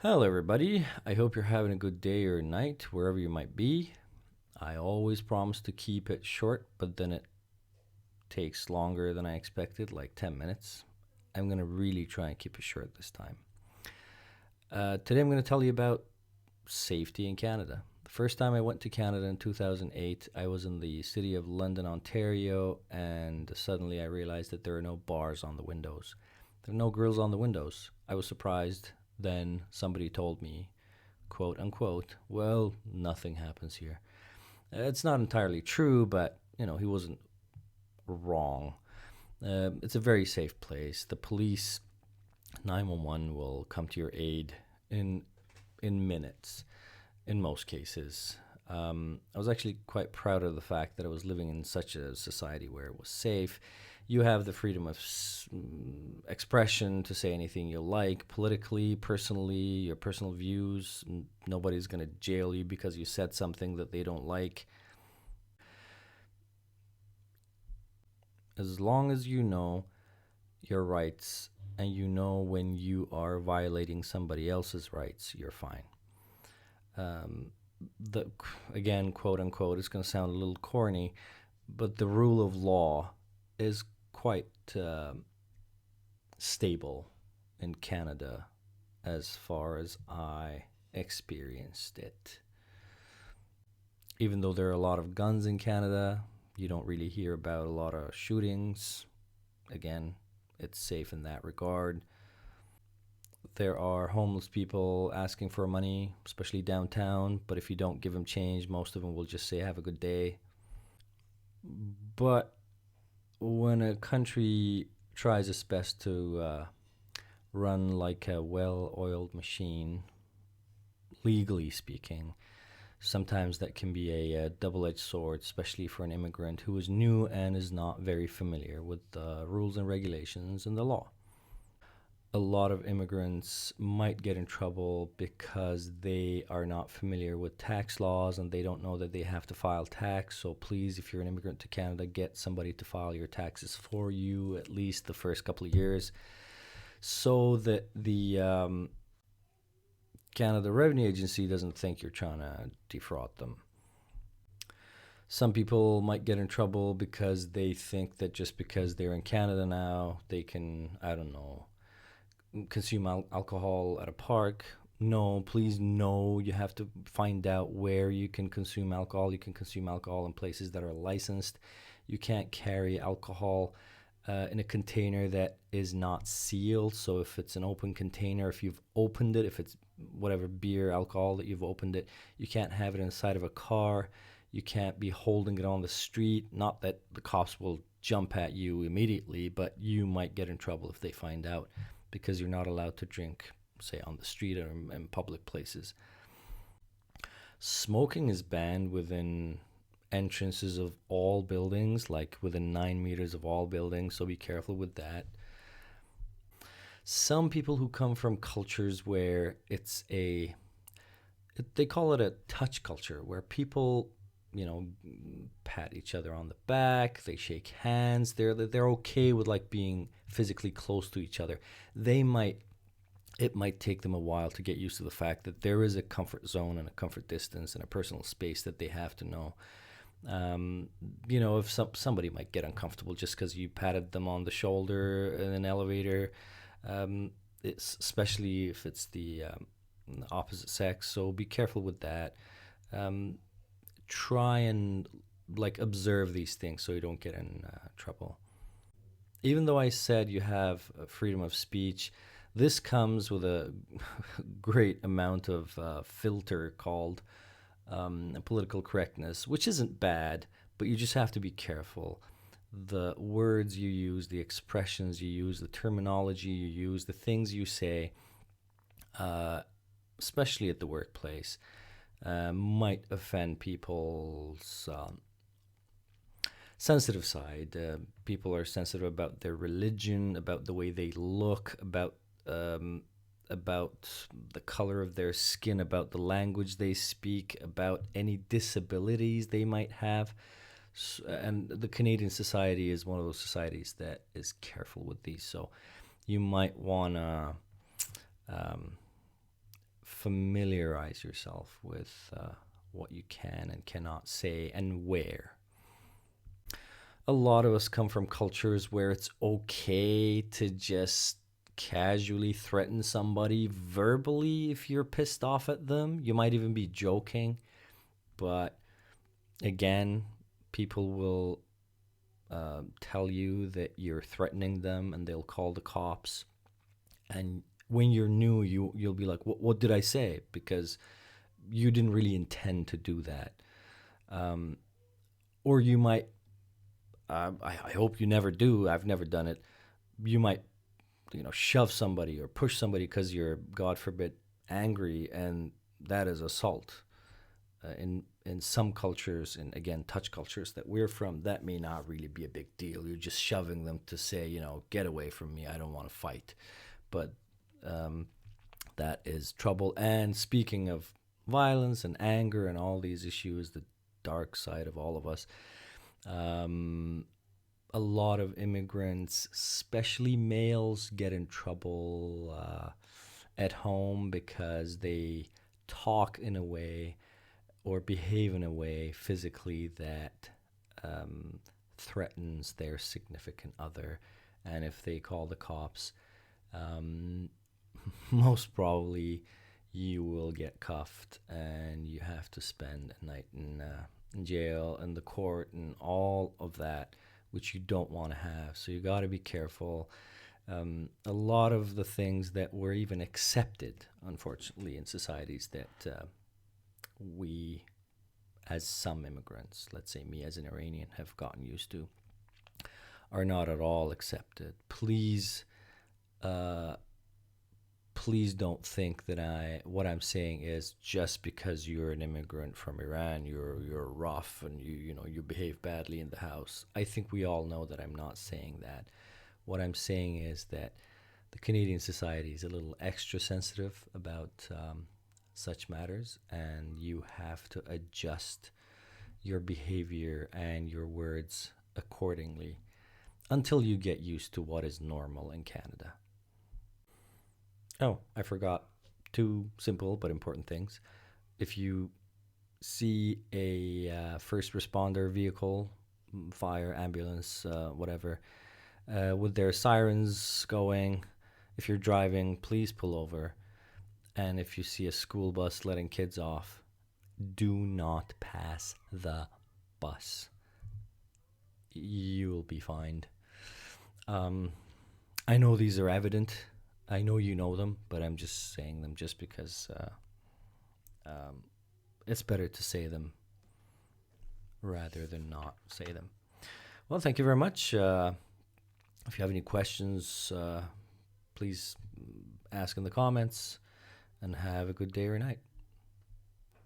Hello, everybody. I hope you're having a good day or night, wherever you might be. I always promise to keep it short, but then it takes longer than I expected, like 10 minutes. I'm going to really try and keep it short this time. Today, I'm going to tell you about safety in Canada. The first time I went to Canada in 2008, I was in the city of London, Ontario, and suddenly I realized that there are no bars on the windows. There are no grills on the windows. I was surprised. Then somebody told me, quote unquote, well, nothing happens here. It's not entirely true, but he wasn't wrong. It's a very safe place. The police, 911 will come to your aid in minutes in most cases. I was actually quite proud of the fact that I was living in such a society where it was safe. You have the freedom of expression to say anything you like, politically, personally, your personal views. Nobody's going to jail you because you said something that they don't like. As long as you know your rights and you know when you are violating somebody else's rights, you're fine. Um, the Again, quote unquote, it's going to sound a little corny, but the rule of law is quite stable in Canada as far as I experienced it. Even though there are a lot of guns in Canada, you don't really hear about a lot of shootings. Again, it's safe in that regard. There are homeless people asking for money, especially downtown, but if you don't give them change, most of them will just say, have a good day. But when a country tries its best to run like a well oiled machine, legally speaking, sometimes that can be a double edged sword, especially for an immigrant who is new and is not very familiar with the rules and regulations and the law. A lot of immigrants might get in trouble because they are not familiar with tax laws and they don't know that they have to file tax. So please, if you're an immigrant to Canada, get somebody to file your taxes for you at least the first couple of years so that the Canada Revenue Agency doesn't think you're trying to defraud them. Some people might get in trouble because they think that just because they're in Canada now, they can, I don't know, consume alcohol at a park. No, please, no. You have to find out where you can consume alcohol. You can consume alcohol in places that are licensed. You can't carry alcohol in a container that is not sealed. So if it's an open container, if you've opened it, if it's whatever beer, alcohol that you've opened it, you can't have it inside of a car. You can't be holding it on the street. Not that the cops will jump at you immediately, but you might get in trouble if they find out because you're not allowed to drink, say, on the street or in public places. Smoking is banned within entrances of all buildings, like within 9 meters of all buildings, so be careful with that. Some people who come from cultures where they call it a touch culture, where people, pat each other on the back, they shake hands, they're okay with like being physically close to each other. They might It might take them a while to get used to the fact that there is a comfort zone and a comfort distance and a personal space that they have to know. Um, if somebody might get uncomfortable just because you patted them on the shoulder in an elevator, it's especially if it's the opposite sex. So be careful with that. Um, Try and like observe these things so you don't get in trouble. Even though I said you have freedom of speech, this comes with a great amount of filter called political correctness, which isn't bad, but you just have to be careful. The words you use, the expressions you use, the terminology you use, the things you say, uh, especially at the workplace, might offend people's sensitive side. People are sensitive about their religion, about the way they look, um, about the color of their skin, about the language they speak, about any disabilities they might have. And the Canadian society is one of those societies that is careful with these. So you might want to um, familiarize yourself with what you can and cannot say and where. A lot of us come from cultures where it's okay to just casually threaten somebody verbally if you're pissed off at them. You might even be joking, but again, people will tell you that you're threatening them and they'll call the cops. And when you're new, you'll be like, what did I say? Because you didn't really intend to do that. Or you might, I hope you never do. I've never done it. You might, shove somebody or push somebody because you're, God forbid, angry, and that is assault. In some cultures, and again, touch cultures that we're from, that may not really be a big deal. You're just shoving them to say, get away from me. I don't want to fight. But that is trouble. And speaking of violence and anger and all these issues, the dark side of all of us, a lot of immigrants, especially males, get in trouble at home because they talk in a way or behave in a way physically that threatens their significant other. And if they call the cops, most probably you will get cuffed and you have to spend a night in jail and the court and all of that, which you don't want to have. So you got to be careful. A lot of the things that were even accepted, unfortunately, in societies that we, as some immigrants, let's say me as an Iranian, have gotten used to, are not at all accepted. Please don't think that what I'm saying is just because you're an immigrant from Iran, you're rough and you behave badly in the house. I think we all know that I'm not saying that. What I'm saying is that the Canadian society is a little extra sensitive about such matters, and you have to adjust your behavior and your words accordingly until you get used to what is normal in Canada. Oh, I forgot two simple but important things. If you see a first responder vehicle, fire, ambulance, whatever, with their sirens going, if you're driving, please pull over. And if you see a school bus letting kids off, do not pass the bus. You will be fined. I know these are evident. I know you know them, but I'm just saying them just because it's better to say them rather than not say them. Well, thank you very much. If you have any questions, please ask in the comments, and have a good day or night.